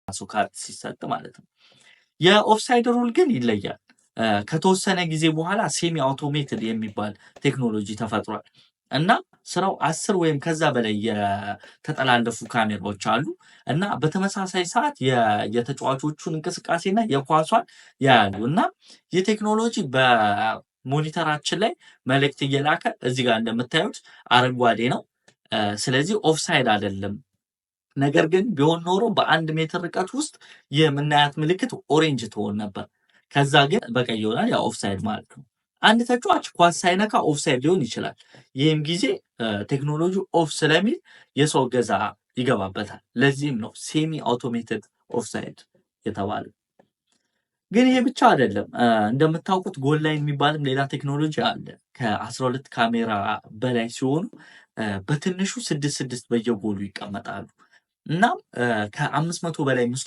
ራሱ ካርድ ሲሰጥ ማለት ነው። የኦፍሳይድ ሩል ግን ይለያል። ከተወሰነ ጊዜ በኋላ ሴሚ አውቶሜትድ የሚባል ቴክኖሎጂ ተፈጥሯል እና ስራው 10 ወይም ከዛ በላይ የተጠላለፉ ካሜራዎች አሉ እና በተመሳሳይ ሰዓት የተጫዋቾቹን እንቅስቃሴና የኳሷን ያያሉ እና ይህ ቴክኖሎጂ በሞኒተራችን ላይ መልእክት እየላከ እዚህ ጋር እንደምታዩት አረንጓዴ ነው። ስለዚህ ኦፍሳይድ አይደለም። ነገር ግን ቢሆን ኖሮ በ1 ሜትር ርቀት ውስጥ የምናያት ምልክት ኦሬንጅ ትሆን ነበር። ከዛ ግን በቀይ ይሆናል። ያው ኦፍሳይድ ማለት ነው። አንድ ተጫዋች ኳስ ሳይነካ ኦፍሳይድ ሊሆን ይችላል። ይህም ጊዜ ቴክኖሎጂው ኦፍ ስለሚል የሰው እገዛ ይገባበታል። ለዚህም ነው ሴሚ አውቶሜትድ ኦፍሳይድ የተባለው። ግን ይሄ ብቻ አይደለም። እንደምታውቁት ጎል ላይን የሚባልም ሌላ ቴክኖሎጂ አለ። ከ12 ካሜራ በላይ ሲሆኑ በትንሹ 6 በየጎሉ ይቀመጣሉ። እናም ከ500 በላይ ምስሎች